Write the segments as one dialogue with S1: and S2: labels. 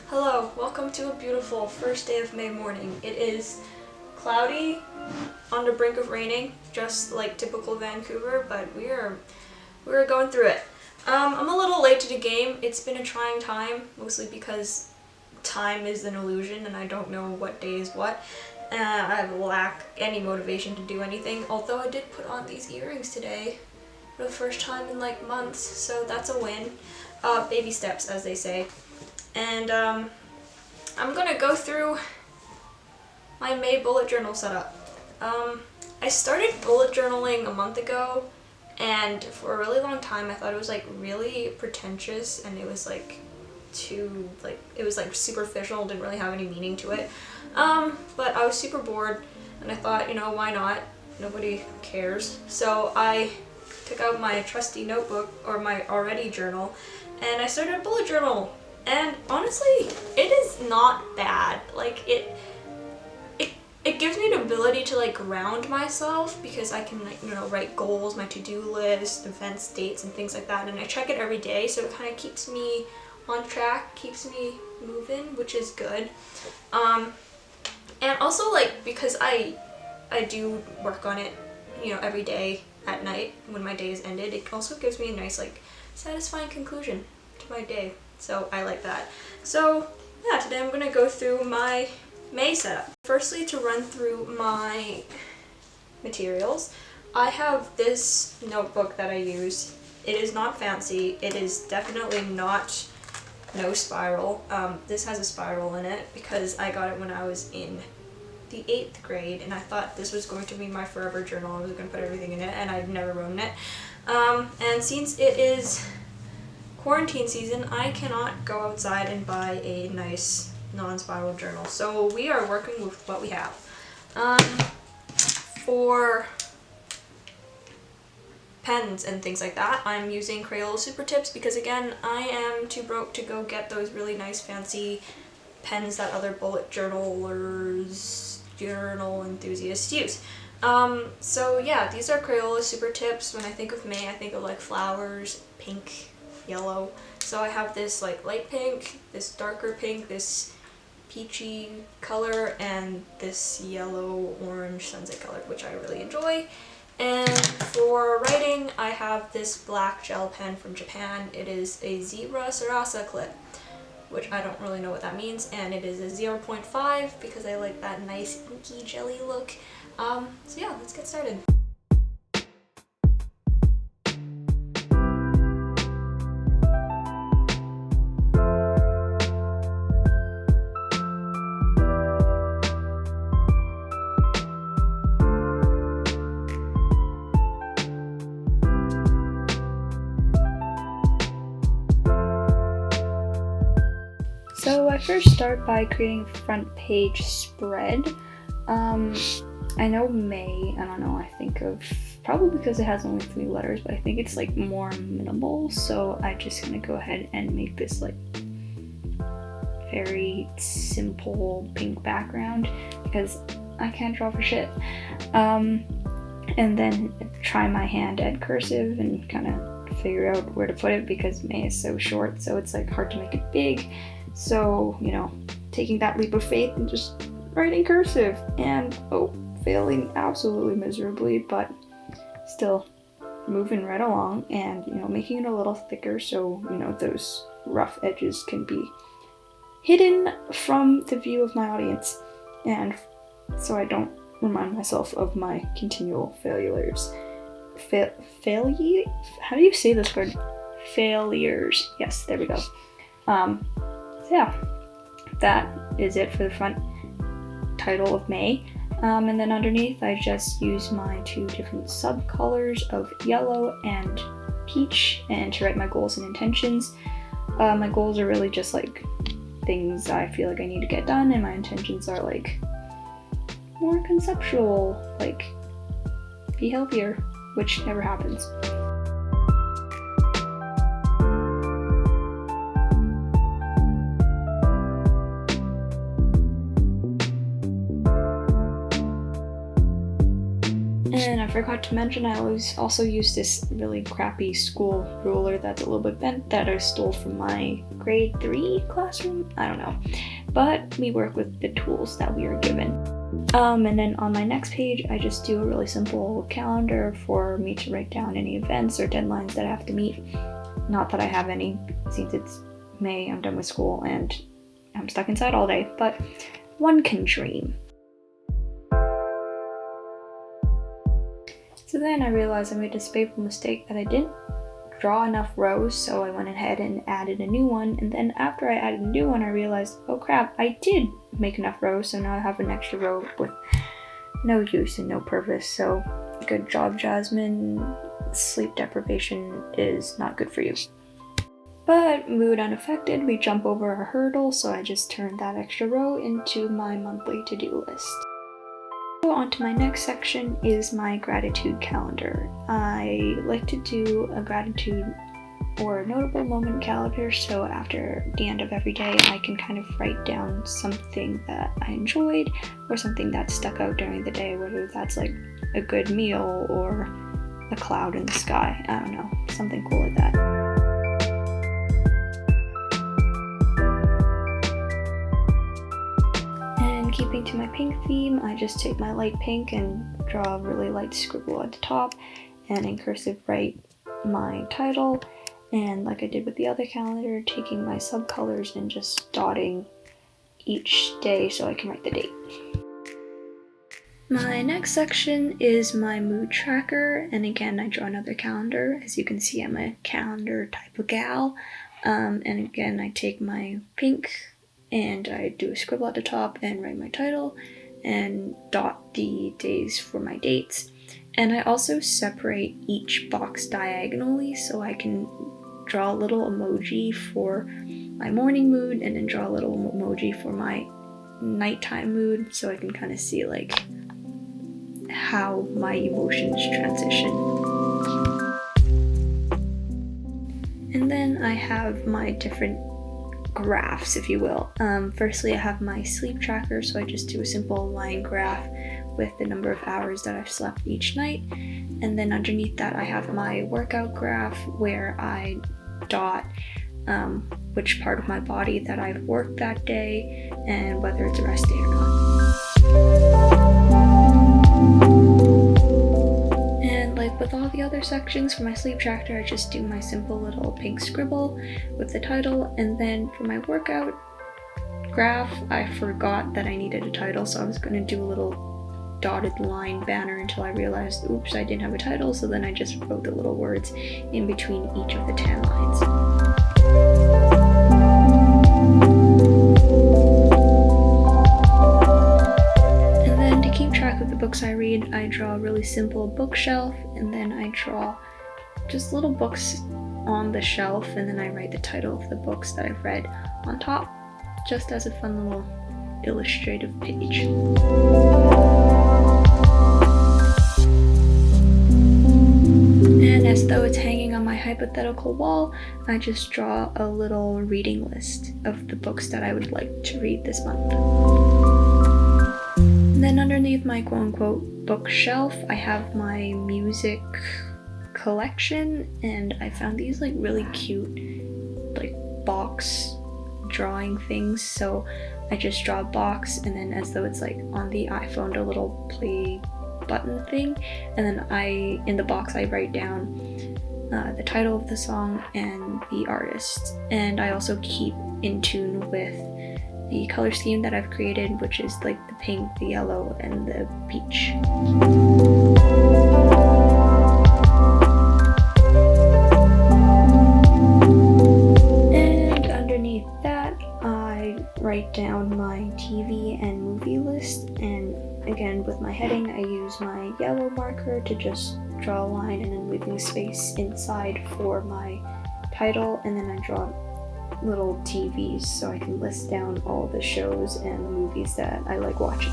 S1: Hello, welcome to a beautiful first day of May morning. It is cloudy, on the brink of raining, just like typical Vancouver, but we're going through it. I'm a little late to the game. It's been a trying time, mostly because time is an illusion and I don't know what day is what. I lack any motivation to do anything, although I did put on these earrings today for the first time in like months, so that's a win. Baby steps, as they say. And I'm gonna go through my May bullet journal setup. I started bullet journaling a month ago, and for a really long time I thought it was like really pretentious and it was like too it was like superficial, didn't really have any meaning to it. But I was super bored and I thought, why not? Nobody cares. So I took out my trusty notebook or my already journal and I started a bullet journal. And honestly, it is not bad. Like it gives me the ability to ground myself because I can write goals, my to-do list, events, dates, and things like that. And I check it every day, so it kind of keeps me on track, keeps me moving, which is good. And also because I do work on it, every day at night when my day is ended, it also gives me a nice satisfying conclusion to my day. So I like that. So yeah, today I'm gonna go through my May setup. Firstly, to run through my materials, I have this notebook that I use. It is not fancy. It is definitely not no spiral. This has a spiral in it because I got it when I was in the 8th grade and I thought this was going to be my forever journal. I was going to put everything in it and I've never written it. And since it is quarantine season, I cannot go outside and buy a nice non-spiral journal. So we are working with what we have. For pens and things like that, I'm using Crayola supertips because again, I am too broke to go get those really nice fancy pens that other bullet journalers, journal enthusiasts use. So yeah, these are Crayola supertips. When I think of May, I think of flowers, pink, yellow. So I have this light pink, this darker pink, this peachy color, and this yellow orange sunset color, which I really enjoy. And for writing, I have this black gel pen from Japan. It is a zebra Sarasa clip, which I don't really know what that means, and it is a 0.5 because I like that nice inky jelly look. So yeah, let's get started. So I first start by creating a front page spread. I know May, I don't know, I think of, probably because it has only 3 letters, but I think it's more minimal, so I'm just gonna go ahead and make this very simple pink background because I can't draw for shit. And then try my hand at cursive and kind of figure out where to put it because May is so short, so it's hard to make it big. So, taking that leap of faith and just writing cursive and, failing absolutely miserably, but still moving right along and, making it a little thicker so, those rough edges can be hidden from the view of my audience. And so I don't remind myself of my continual failures. How do you say this word? Failures. Yes, there we go. So yeah, that is it for the front title of May. And then underneath I just use my 2 different subcolors of yellow and peach and to write my goals and intentions. My goals are really just things I feel I need to get done, and my intentions are more conceptual, be healthier, which never happens. And I forgot to mention, I always also use this really crappy school ruler that's a little bit bent that I stole from my grade 3 classroom. I don't know. But we work with the tools that we are given. And then on my next page, I just do a really simple calendar for me to write down any events or deadlines that I have to meet. Not that I have any, since it's May, I'm done with school and I'm stuck inside all day, but one can dream. So then I realized I made this fateful mistake that I didn't draw enough rows, so I went ahead and added a new one, and then after I added a new one I realized, oh crap, I did make enough rows, so now I have an extra row with no use and no purpose. So good job, Jasmine. Sleep deprivation is not good for you. But mood unaffected, we jump over a hurdle, so I just turned that extra row into my monthly to-do list. So on to my next section is my gratitude calendar. I like to do a gratitude or notable moment calendar, so after the end of every day I can kind of write down something that I enjoyed or something that stuck out during the day, whether that's like a good meal or a cloud in the sky, I don't know, something cool like that. And keeping to my pink theme, I just take my light pink and draw a really light scribble at the top, and in cursive write my title, and like I did with the other calendar, taking my subcolors and just dotting each day so I can write the date. My next section is my mood tracker, and again I draw another calendar. As you can see, I'm a calendar type of gal, and again I take my pink and I do a scribble at the top and write my title and dot the days for my dates. And I also separate each box diagonally so I can draw a little emoji for my morning mood and then draw a little emoji for my nighttime mood, so I can kind of see like how my emotions transition. And then I have my different graphs, if you will. Firstly, I have my sleep tracker, so I just do a simple line graph with the number of hours that I've slept each night. And then underneath that I have my workout graph where I dot which part of my body that I've worked that day and whether it's a rest day or not. And like with all the other sections for my sleep tracker, I just do my simple little pink scribble with the title, and then for my workout graph, I forgot that I needed a title, so I was going to do a little dotted line banner until I realized, oops, I didn't have a title, so then I just wrote the little words in between each of the tan lines. And then to keep track of the books I read, I draw a really simple bookshelf, and then I draw just little books on the shelf, and then I write the title of the books that I've read on top, just as a fun little illustrative page. And as though it's hanging on my hypothetical wall, I just draw a little reading list of the books that I would like to read this month. And then underneath my quote-unquote bookshelf, I have my music collection, and I found these like really cute like box drawing things, so I just draw a box, and then as though it's like on the iPhone, a little play button thing, and then in the box I write down the title of the song and the artist, and I also keep in tune with the color scheme that I've created, which is like the pink, the yellow, and the peach. And underneath that I write down my TV and movie list, and again with my heading I use my yellow marker to just draw a line and then leaving space inside for my title, and then I draw little TVs so I can list down all the shows and the movies that I like watching.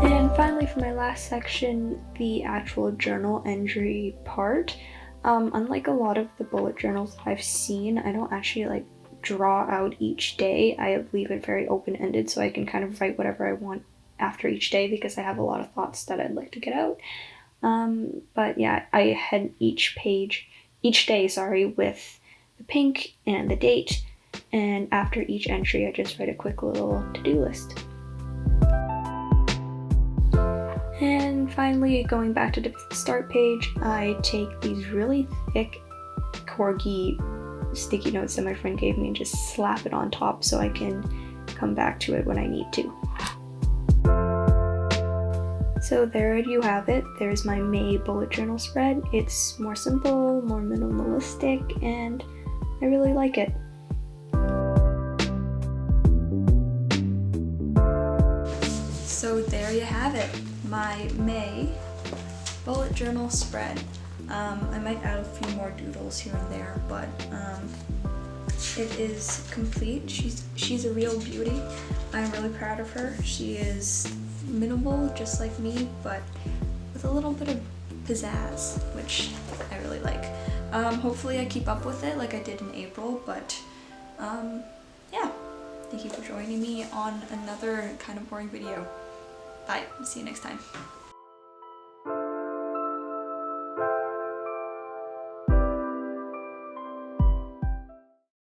S1: And finally, for my last section, the actual journal entry part. Unlike a lot of the bullet journals that I've seen, I don't actually like draw out each day. I leave it very open-ended so I can kind of write whatever I want after each day because I have a lot of thoughts that I'd like to get out. But yeah, I had each day, with the pink and the date, and after each entry I just write a quick little to-do list. And finally, going back to the start page, I take these really thick corgi sticky notes that my friend gave me and just slap it on top so I can come back to it when I need to. So there you have it. There's my May bullet journal spread. It's more simple, more minimalistic, and I really like it. So there you have it, my May bullet journal spread. I might add a few more doodles here and there, but it is complete. She's a real beauty. I'm really proud of her. She is minimal, just like me, but with a little bit of pizzazz, which I really like. Hopefully I keep up with it like I did in April, but yeah. Thank you for joining me on another kind of boring video. Bye. See you next time.